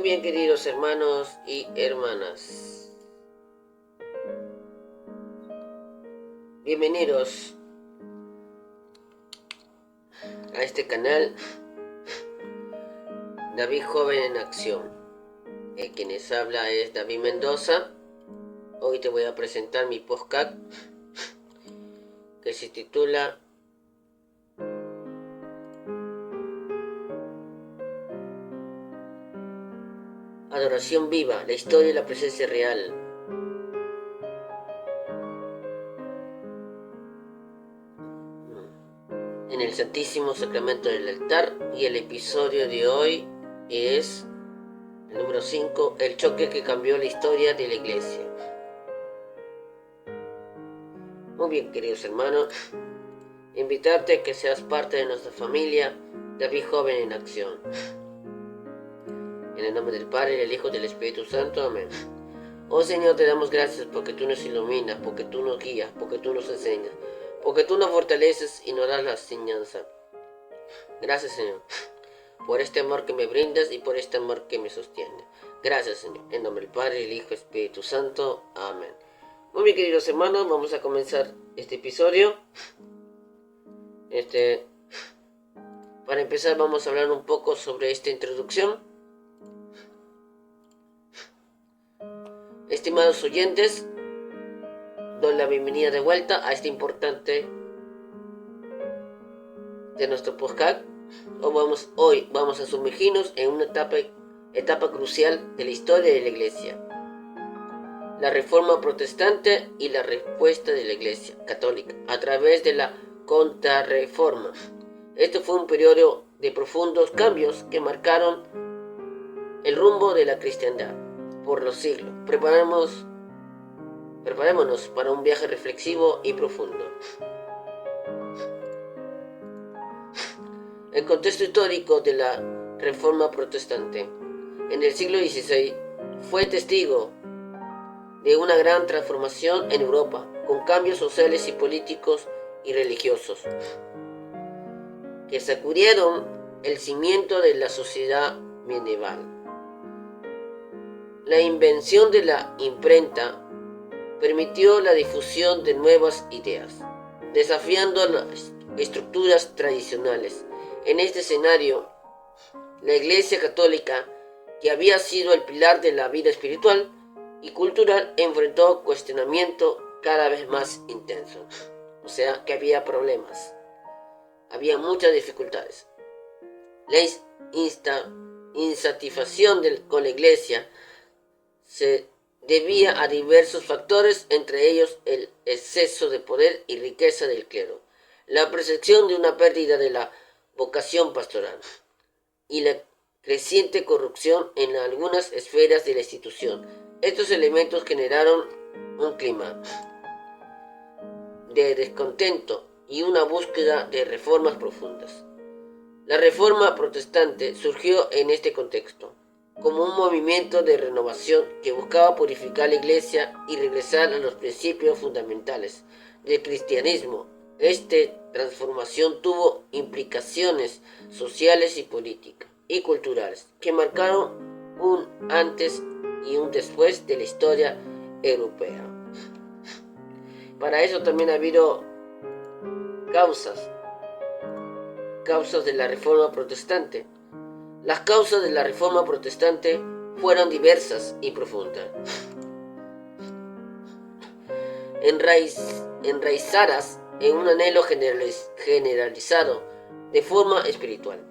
bien, queridos hermanos y hermanas, bienvenidos a este canal David Joven en Acción. Quien les habla es David Mendoza. Hoy te voy a presentar mi podcast que se titula Adoración viva, la historia y la presencia real. En el Santísimo Sacramento del altar, y el episodio de hoy es el número 5, el choque que cambió la historia de la Iglesia. Muy bien, queridos hermanos, invitarte a que seas parte de nuestra familia David Joven en Acción. En el nombre del Padre, del Hijo y del Espíritu Santo. Amén. Oh Señor, te damos gracias porque tú nos iluminas, porque tú nos guías, porque tú nos enseñas, porque tú nos fortaleces y nos das la enseñanza. Gracias, Señor, por este amor que me brindas y por este amor que me sostiene. Gracias, Señor. En nombre del Padre, del Hijo y del Espíritu Santo. Amén. Muy bien, queridos hermanos, vamos a comenzar este episodio. Para empezar, vamos a hablar un poco sobre esta introducción. Estimados oyentes, doy la bienvenida de vuelta a este importante de nuestro podcast. Hoy vamos a sumergirnos en una etapa crucial de la historia de la Iglesia: la Reforma Protestante y la respuesta de la Iglesia Católica a través de la Contrarreforma. Este fue un periodo de profundos cambios que marcaron el rumbo de la cristiandad por los siglos. Preparémonos para un viaje reflexivo y profundo. El contexto histórico de la Reforma Protestante en el siglo XVI fue testigo de una gran transformación en Europa, con cambios sociales y políticos y religiosos que sacudieron el cimiento de la sociedad medieval. La invención de la imprenta permitió la difusión de nuevas ideas, desafiando las estructuras tradicionales. En este escenario, la Iglesia Católica, que había sido el pilar de la vida espiritual y cultural, enfrentó cuestionamiento cada vez más intenso. O sea, que había problemas, había muchas dificultades. La insatisfacción con la Iglesia se debía a diversos factores, entre ellos el exceso de poder y riqueza del clero, la percepción de una pérdida de la vocación pastoral y la creciente corrupción en algunas esferas de la institución. Estos elementos generaron un clima de descontento y una búsqueda de reformas profundas. La Reforma Protestante surgió en este contexto, como un movimiento de renovación que buscaba purificar la Iglesia y regresar a los principios fundamentales del cristianismo. Esta transformación tuvo implicaciones sociales y políticas y culturales que marcaron un antes y un después de la historia europea. Para eso también ha habido causas de la Reforma Protestante. Las causas de la Reforma Protestante fueron diversas y profundas, enraizadas en un anhelo generalizado de forma espiritual,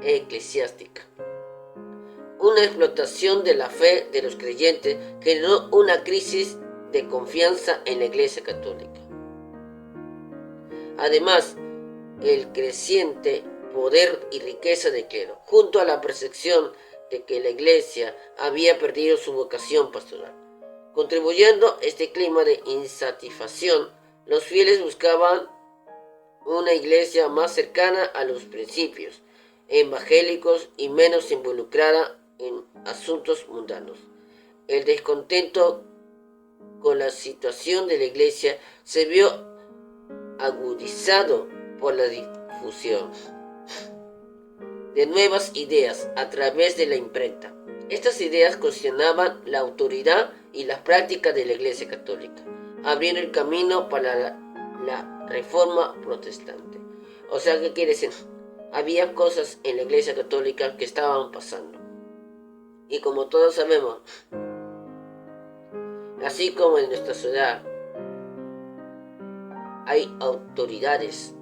eclesiástica. Una explotación de la fe de los creyentes generó una crisis de confianza en la Iglesia Católica. Además, el creciente poder y riqueza del clero, junto a la percepción de que la Iglesia había perdido su vocación pastoral, contribuyendo a este clima de insatisfacción, los fieles buscaban una Iglesia más cercana a los principios evangélicos y menos involucrada en asuntos mundanos. El descontento con la situación de la Iglesia se vio agudizado por la difusión de nuevas ideas a través de la imprenta. Estas ideas cuestionaban la autoridad y las prácticas de la Iglesia Católica, abriendo el camino para la Reforma Protestante. O sea, ¿qué quiere decir? Había cosas en la Iglesia Católica que estaban pasando. Y como todos sabemos, así como en nuestra ciudad hay autoridades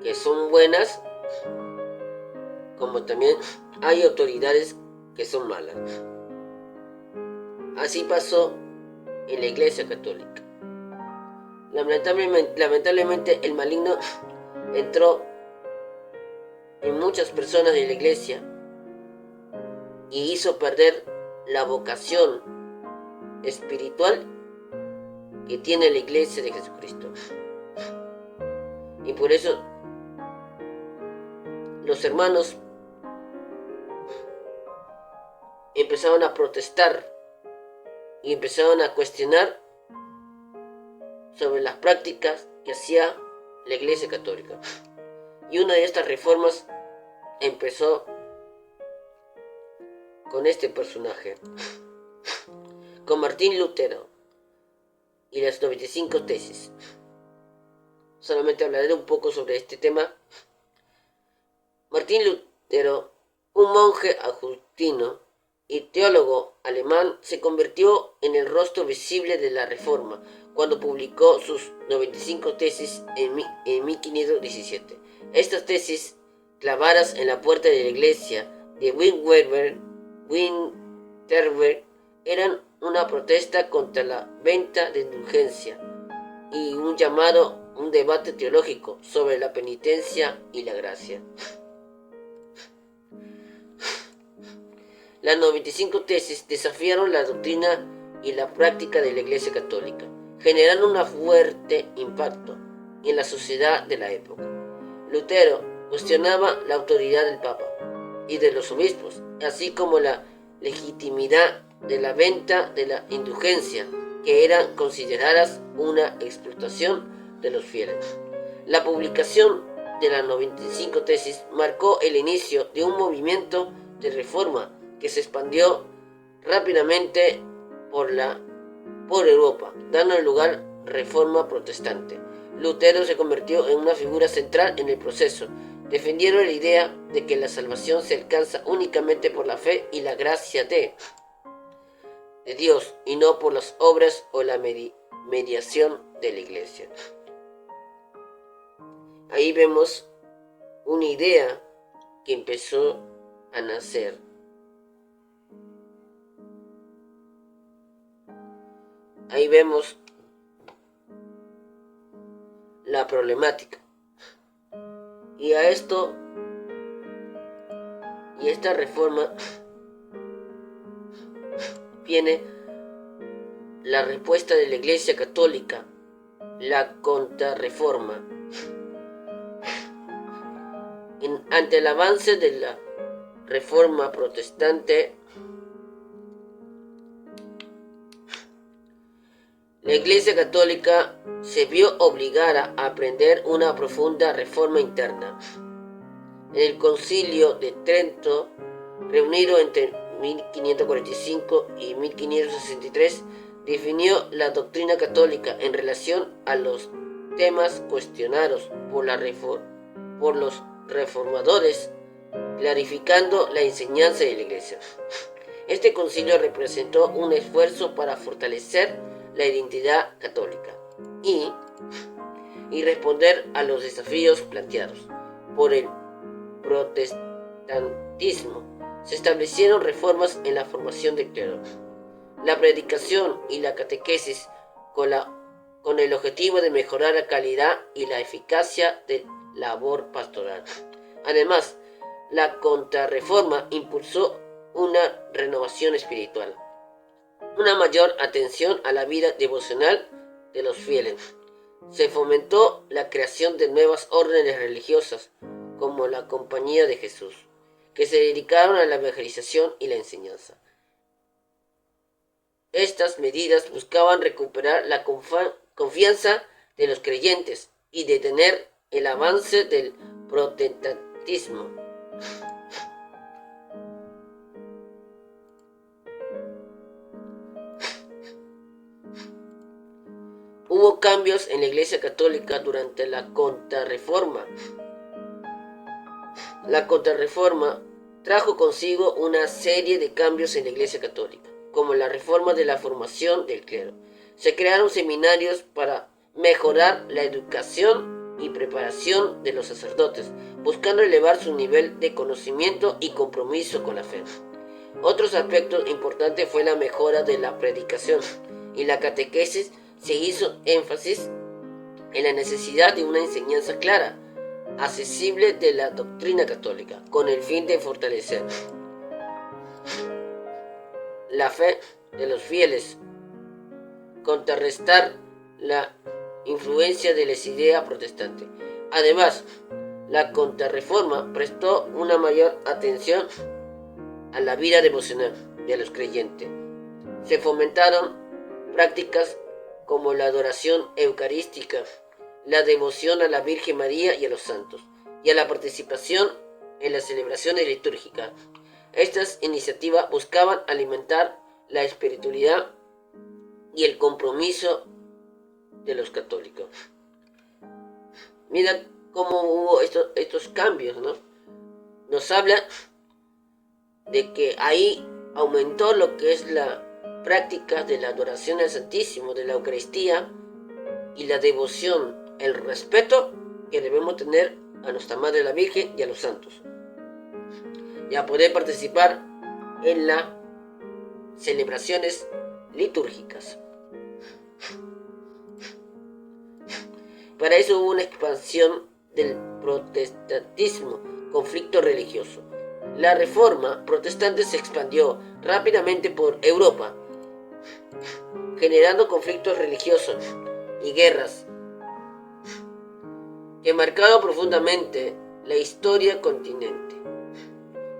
que son buenas, como también hay autoridades que son malas. Así pasó en la Iglesia Católica. Lamentablemente el maligno entró en muchas personas de la Iglesia y hizo perder la vocación espiritual que tiene la Iglesia de Jesucristo. Y por eso los hermanos empezaron a protestar y empezaron a cuestionar sobre las prácticas que hacía la Iglesia Católica. Y una de estas reformas empezó con este personaje, con Martín Lutero y las 95 tesis. Solamente hablaré un poco sobre este tema. Martín Lutero, un monje agustino y teólogo alemán, se convirtió en el rostro visible de la Reforma cuando publicó sus 95 tesis en 1517. Estas tesis, clavadas en la puerta de la iglesia de Wittenberg, eran una protesta contra la venta de indulgencia y un llamado a un debate teológico sobre la penitencia y la gracia. Las 95 tesis desafiaron la doctrina y la práctica de la Iglesia Católica, generando un fuerte impacto en la sociedad de la época. Lutero cuestionaba la autoridad del Papa y de los obispos, así como la legitimidad de la venta de la indulgencia, que eran consideradas una explotación de los fieles. La publicación de las 95 tesis marcó el inicio de un movimiento de reforma que se expandió rápidamente por Europa, dando lugar a la Reforma Protestante. Lutero se convirtió en una figura central en el proceso. Defendieron la idea de que la salvación se alcanza únicamente por la fe y la gracia de Dios, y no por las obras o la mediación de la Iglesia. Ahí vemos una idea que empezó a nacer. Ahí vemos la problemática. Y a esto y esta reforma viene la respuesta de la Iglesia Católica, la contrarreforma. Ante el avance de la Reforma Protestante, la Iglesia Católica se vio obligada a aprender una profunda reforma interna. En el Concilio de Trento, reunido entre 1545 y 1563, definió la doctrina católica en relación a los temas cuestionados por los reformadores, clarificando la enseñanza de la Iglesia. Este concilio representó un esfuerzo para fortalecer la identidad católica y responder a los desafíos planteados por el protestantismo. Se establecieron reformas en la formación del clero, la predicación y la catequesis con el objetivo de mejorar la calidad y la eficacia de la labor pastoral. Además, la contrarreforma impulsó una renovación espiritual, una mayor atención a la vida devocional de los fieles. Se fomentó la creación de nuevas órdenes religiosas, como la Compañía de Jesús, que se dedicaron a la evangelización y la enseñanza. Estas medidas buscaban recuperar la confianza de los creyentes y detener el avance del protestantismo. cambios en la Iglesia Católica durante la Contrarreforma. La Contrarreforma trajo consigo una serie de cambios en la Iglesia Católica, como la reforma de la formación del clero. Se crearon seminarios para mejorar la educación y preparación de los sacerdotes, buscando elevar su nivel de conocimiento y compromiso con la fe. Otros aspectos importantes fue la mejora de la predicación y la catequesis. Se hizo énfasis en la necesidad de una enseñanza clara, accesible de la doctrina católica, con el fin de fortalecer la fe de los fieles, contrarrestar la influencia de las ideas protestantes. Además, la Contrarreforma prestó una mayor atención a la vida devocional de los creyentes. Se fomentaron prácticas como la adoración eucarística, la devoción a la Virgen María y a los santos, y a la participación en las celebraciones litúrgicas. Estas iniciativas buscaban alimentar la espiritualidad y el compromiso de los católicos. Mira cómo hubo estos cambios, ¿no? Nos habla de que ahí aumentó lo que es la práctica de la adoración al Santísimo, de la Eucaristía y la devoción, el respeto que debemos tener a nuestra Madre la Virgen y a los santos, y a poder participar en las celebraciones litúrgicas. Para eso hubo una expansión del protestantismo, conflicto religioso. La reforma protestante se expandió rápidamente por Europa, generando conflictos religiosos y guerras que marcaron profundamente la historia del continente.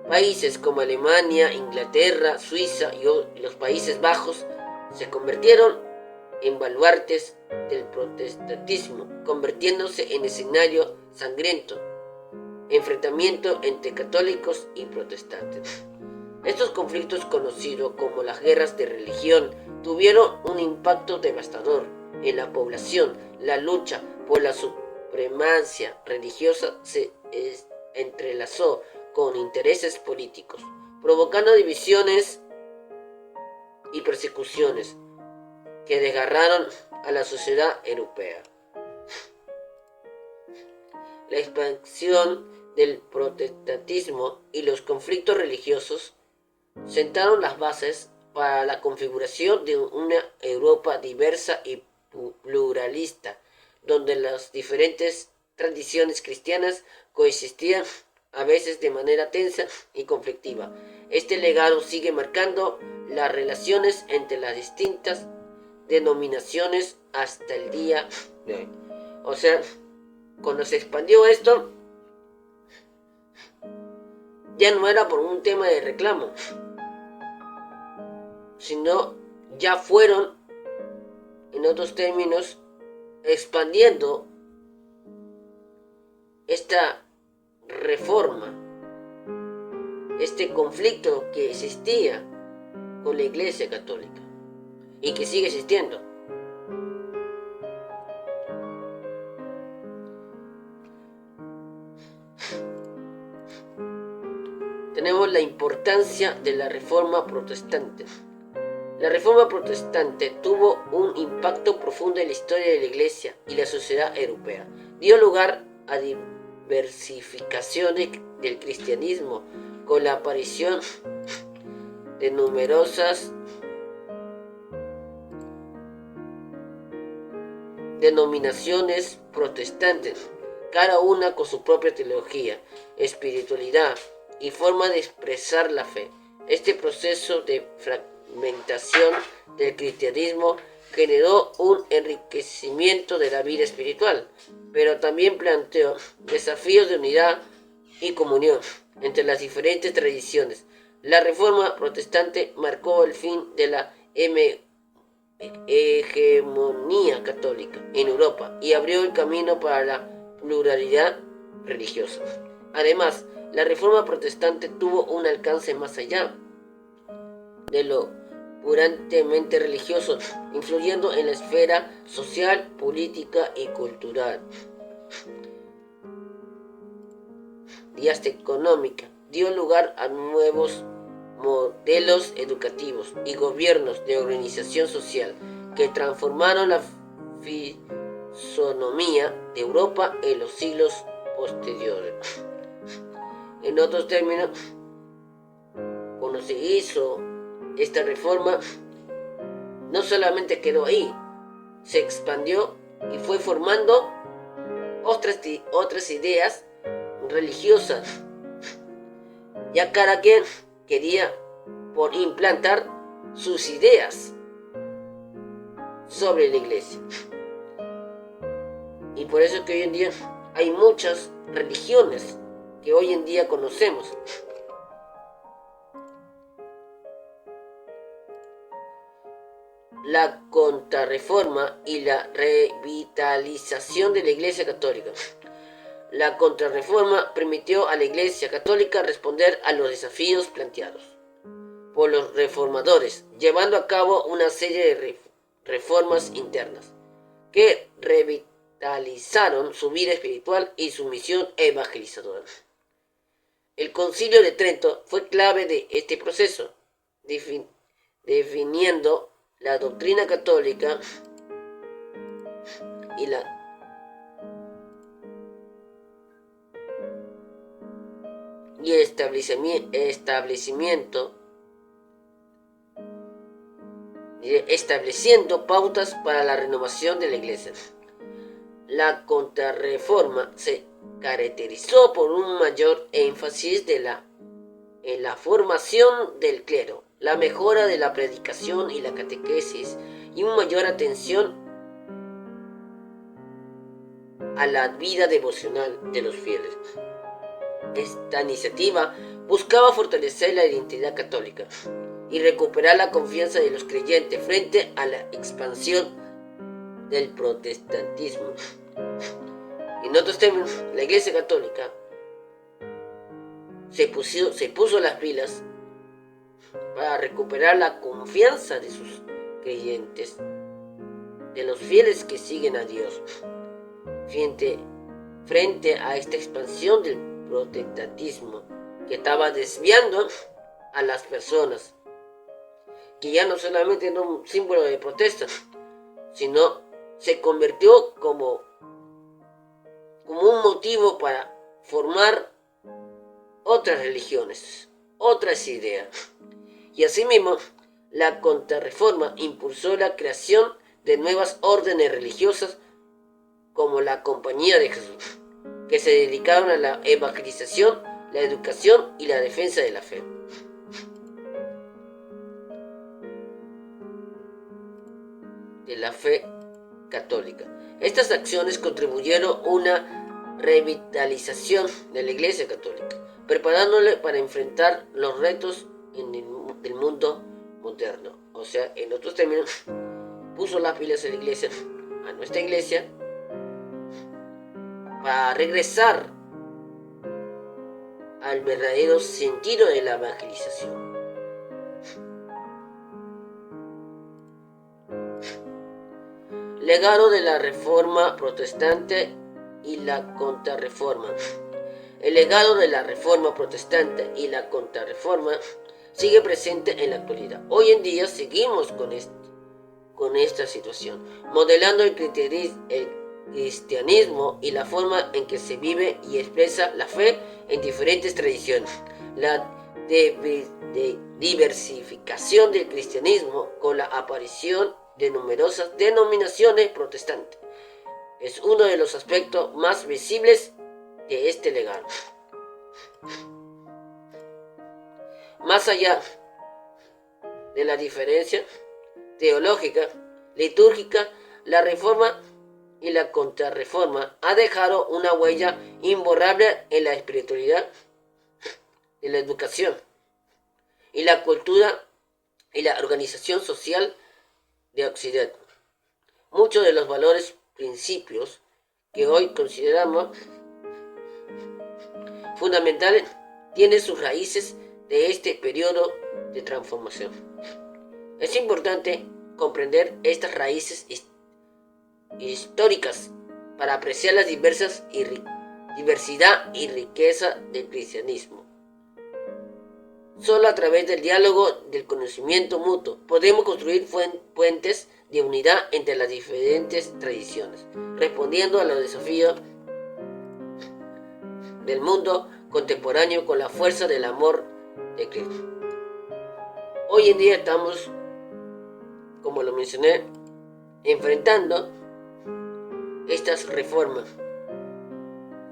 Países como Alemania, Inglaterra, Suiza y los Países Bajos se convirtieron en baluartes del protestantismo, convirtiéndose en escenario sangriento, enfrentamiento entre católicos y protestantes. Estos conflictos, conocidos como las guerras de religión, tuvieron un impacto devastador en la población. La lucha por la supremacía religiosa se entrelazó con intereses políticos, provocando divisiones y persecuciones que desgarraron a la sociedad europea. La expansión del protestantismo y los conflictos religiosos sentaron las bases para la configuración de una Europa diversa y pluralista, donde las diferentes tradiciones cristianas coexistían, a veces de manera tensa y conflictiva. Este legado sigue marcando las relaciones entre las distintas denominaciones hasta el día de hoy. O sea, cuando se expandió esto, ya no era por un tema de reclamo, sino ya fueron, en otros términos, expandiendo esta reforma, este conflicto que existía con la Iglesia Católica y que sigue existiendo. Tenemos la importancia de la Reforma Protestante. La Reforma Protestante tuvo un impacto profundo en la historia de la Iglesia y la sociedad europea. Dio lugar a diversificaciones del cristianismo, con la aparición de numerosas denominaciones protestantes, cada una con su propia teología, espiritualidad y forma de expresar la fe. Este proceso de fragmentación del cristianismo generó un enriquecimiento de la vida espiritual, pero también planteó desafíos de unidad y comunión entre las diferentes tradiciones. La Reforma Protestante marcó el fin de la hegemonía católica en Europa y abrió el camino para la pluralidad religiosa. Además, la Reforma Protestante tuvo un alcance más allá de lo purantemente religiosos, influyendo en la esfera social, política y cultural. Y hasta económica, dio lugar a nuevos modelos educativos y gobiernos de organización social que transformaron la fisonomía de Europa en los siglos posteriores. En otros términos, cuando se hizo esta reforma, no solamente quedó ahí, se expandió y fue formando otras ideas religiosas. Ya cada quien quería por implantar sus ideas sobre la iglesia. Y por eso que hoy en día hay muchas religiones que hoy en día conocemos. La contrarreforma y la revitalización de la Iglesia Católica. La contrarreforma permitió a la Iglesia Católica responder a los desafíos planteados por los reformadores, llevando a cabo una serie de reformas internas que revitalizaron su vida espiritual y su misión evangelizadora. El Concilio de Trento fue clave de este proceso, definiendo la doctrina católica y el estableciendo pautas para la renovación de la Iglesia. La contrarreforma se caracterizó por un mayor énfasis en la formación del clero, la mejora de la predicación y la catequesis y una mayor atención a la vida devocional de los fieles. Esta iniciativa buscaba fortalecer la identidad católica y recuperar la confianza de los creyentes frente a la expansión del protestantismo. En otros términos, la Iglesia Católica se puso las pilas para recuperar la confianza de sus creyentes, de los fieles que siguen a Dios, frente a esta expansión del protestantismo que estaba desviando a las personas, que ya no solamente era un símbolo de protesta, sino se convirtió como un motivo para formar otras religiones, otras ideas. Y asimismo, la contrarreforma impulsó la creación de nuevas órdenes religiosas como la Compañía de Jesús, que se dedicaron a la evangelización, la educación y la defensa de la fe. De la fe católica. Estas acciones contribuyeron a una revitalización de la Iglesia Católica, preparándole para enfrentar los retos del mundo moderno. O sea, en otros términos, puso las pilas a la Iglesia, a nuestra Iglesia, para regresar al verdadero sentido de la evangelización. Legado de la Reforma Protestante y la Contrarreforma. El legado de la Reforma Protestante y la Contrarreforma sigue presente en la actualidad. Hoy en día seguimos con esta situación, modelando el cristianismo y la forma en que se vive y expresa la fe en diferentes tradiciones. La diversificación del cristianismo con la aparición de numerosas denominaciones protestantes es uno de los aspectos más visibles de este legado. Más allá de la diferencia teológica, litúrgica, la Reforma y la Contrarreforma ha dejado una huella imborrable en la espiritualidad, en la educación y la cultura y la organización social de Occidente. Muchos de los valores, principios que hoy consideramos fundamentales tienen sus raíces de este periodo de transformación. Es importante comprender estas raíces históricas para apreciar la diversidad y riqueza del cristianismo. Solo a través del diálogo del conocimiento mutuo podemos construir puentes de unidad entre las diferentes tradiciones, respondiendo a los desafíos del mundo contemporáneo con la fuerza del amor de Cristo. Hoy en día estamos, como lo mencioné, enfrentando estas reformas.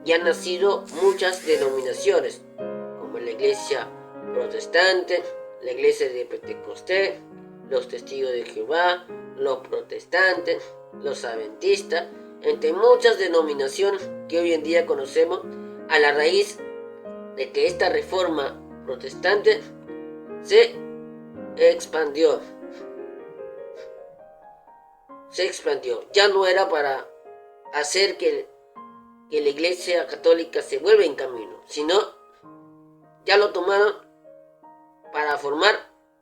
Ya han nacido muchas denominaciones, como la Iglesia Protestante, la Iglesia de Pentecostés, los Testigos de Jehová, los protestantes, los adventistas, entre muchas denominaciones que hoy en día conocemos, a la raíz de que esta reforma protestante se expandió. Ya no era para hacer que la Iglesia Católica se vuelva en camino, sino ya lo tomaron para formar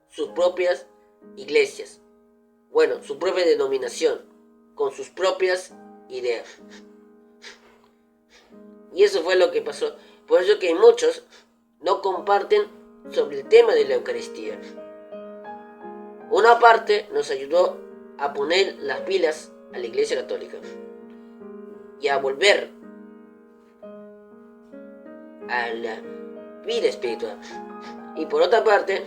sus propias iglesias, su propia denominación, con sus propias ideas. Y eso fue lo que pasó. Por eso que muchos no comparten sobre el tema de la Eucaristía. Una parte nos ayudó a poner las pilas a la Iglesia Católica y a volver a la vida espiritual. Y por otra parte,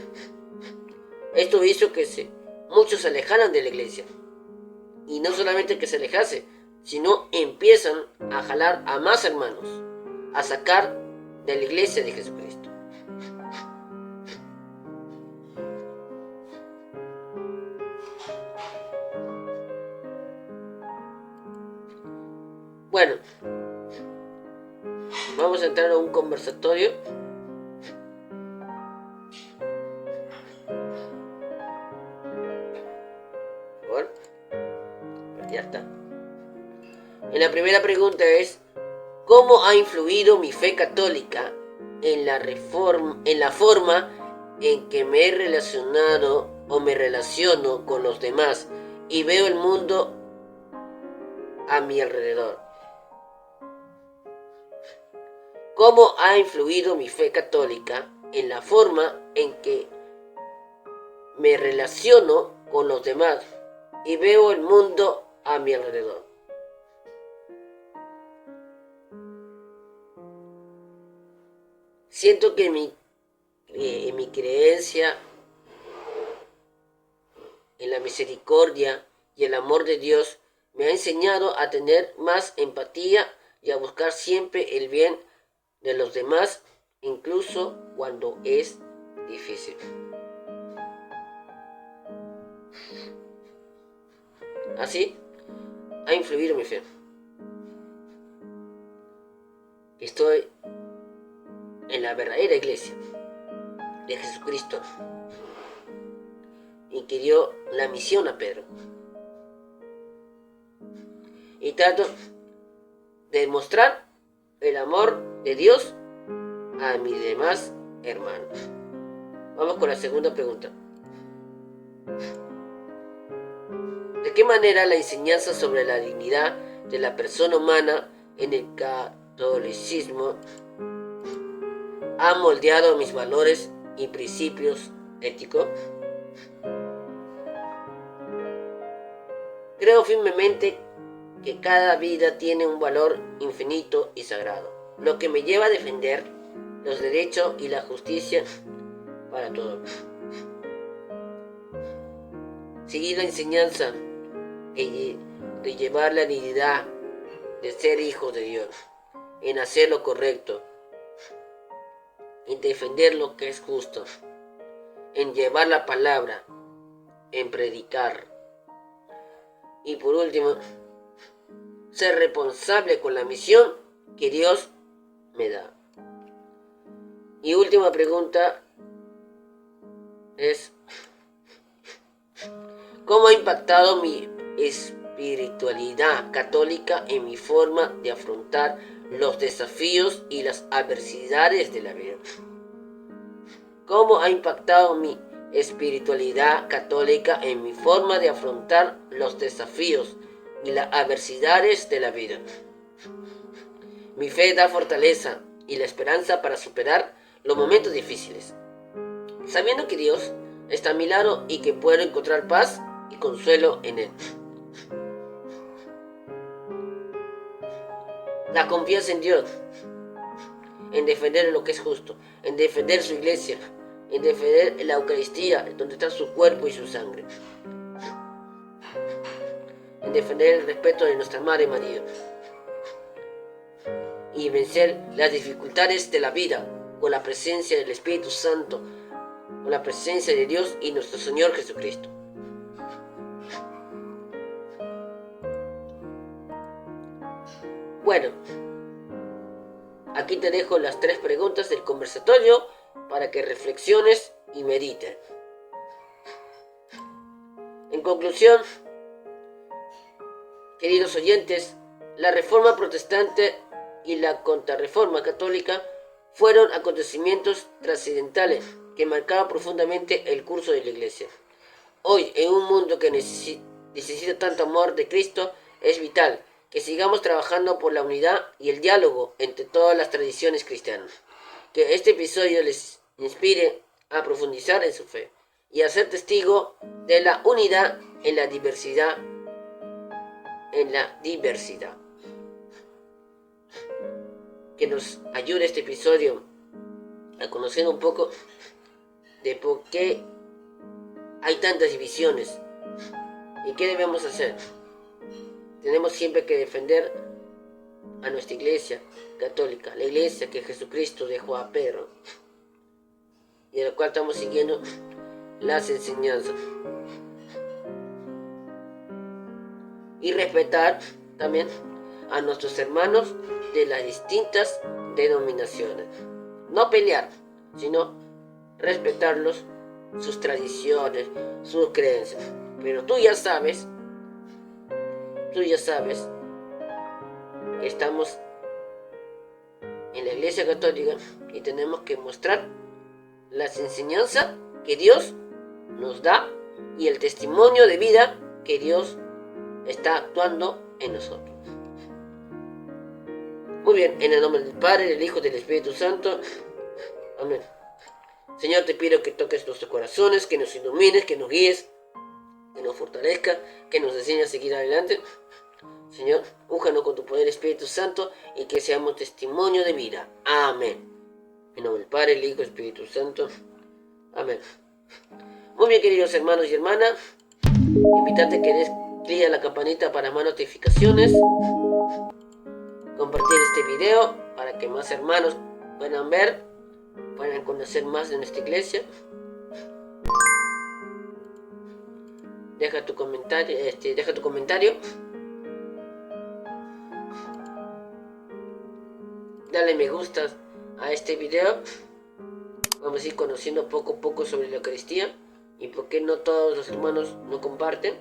esto hizo que muchos se alejaran de la iglesia. Y no solamente que se alejase, sino empiezan a jalar a más hermanos, a sacar de la iglesia de Jesucristo. Bueno, vamos a entrar a un conversatorio. Ya está. En la primera pregunta es: ¿cómo ha influido mi fe católica en la forma en que me he relacionado o me relaciono con los demás y veo el mundo a mi alrededor? ¿Cómo ha influido mi fe católica en la forma en que me relaciono con los demás y veo el mundo a mi alrededor? Siento que en mi creencia en la misericordia y el amor de Dios me ha enseñado a tener más empatía y a buscar siempre el bien de los demás, incluso cuando es difícil. Así ha influido mi fe. Estoy en la verdadera iglesia de Jesucristo y que dio la misión a Pedro. Y trato de demostrar el amor de Dios a mis demás hermanos. Vamos con la segunda pregunta. ¿De qué manera la enseñanza sobre la dignidad de la persona humana en el catolicismo ha moldeado mis valores y principios éticos? Creo firmemente que cada vida tiene un valor infinito y sagrado, lo que me lleva a defender los derechos y la justicia para todos. Seguir la enseñanza de llevar la dignidad de ser hijos de Dios, en hacer lo correcto, en defender lo que es justo, en llevar la palabra, en predicar. Y por último, ser responsable con la misión que Dios me da. Y última pregunta es: ¿cómo ha impactado mi espiritualidad católica en mi forma de afrontar los desafíos y las adversidades de la vida? ¿Cómo ha impactado mi espiritualidad católica en mi forma de afrontar los desafíos y las adversidades de la vida. Mi fe da fortaleza y la esperanza para superar los momentos difíciles, sabiendo que Dios está a mi lado y que puedo encontrar paz y consuelo en Él. La confianza en Dios, en defender lo que es justo, en defender su iglesia, en defender la Eucaristía, donde está su cuerpo y su sangre, en defender el respeto de nuestra Madre María y vencer las dificultades de la vida con la presencia del Espíritu Santo, con la presencia de Dios y nuestro Señor Jesucristo. Bueno, aquí te dejo las 3 preguntas del conversatorio para que reflexiones y medites. En conclusión, queridos oyentes, la Reforma Protestante y la Contrarreforma Católica fueron acontecimientos trascendentales que marcaron profundamente el curso de la Iglesia. Hoy, en un mundo que necesita tanto amor de Cristo, es vital que sigamos trabajando por la unidad y el diálogo entre todas las tradiciones cristianas. Que este episodio les inspire a profundizar en su fe y a ser testigo de la unidad en la diversidad. Que nos ayude este episodio a conocer un poco de por qué hay tantas divisiones y qué debemos hacer. Tenemos siempre que defender a nuestra iglesia católica, la iglesia que Jesucristo dejó a Pedro y de la cual estamos siguiendo las enseñanzas. Y respetar también a nuestros hermanos de las distintas denominaciones. No pelear, sino respetarlos, sus tradiciones, sus creencias. Pero tú ya sabes que estamos en la Iglesia Católica y tenemos que mostrar las enseñanzas que Dios nos da y el testimonio de vida que Dios está actuando en nosotros. Muy bien, en el nombre del Padre, del Hijo y del Espíritu Santo. Amén. Señor, te pido que toques nuestros corazones, que nos ilumines, que nos guíes, que nos fortalezca, que nos enseñes a seguir adelante. Señor, únjanos con tu poder, Espíritu Santo, y que seamos testimonio de vida. Amén. En nombre del Padre, el Hijo y el Espíritu Santo. Amén. Muy bien, queridos hermanos y hermanas, invitarte a que des clic a la campanita para más notificaciones, compartir este video para que más hermanos puedan ver, puedan conocer más de nuestra iglesia. Deja tu comentario. Dale me gusta a este video. Vamos a ir conociendo poco a poco sobre la Eucaristía y por qué no todos los hermanos no comparten.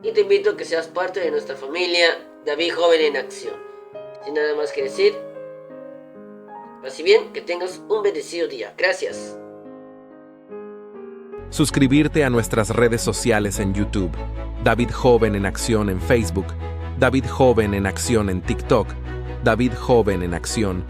Y te invito a que seas parte de nuestra familia David Joven en Acción. Sin nada más que decir, así bien, que tengas un bendecido día. Gracias. Suscribirte a nuestras redes sociales en YouTube, David Joven en Acción en Facebook, David Joven en Acción en TikTok, David Joven en Acción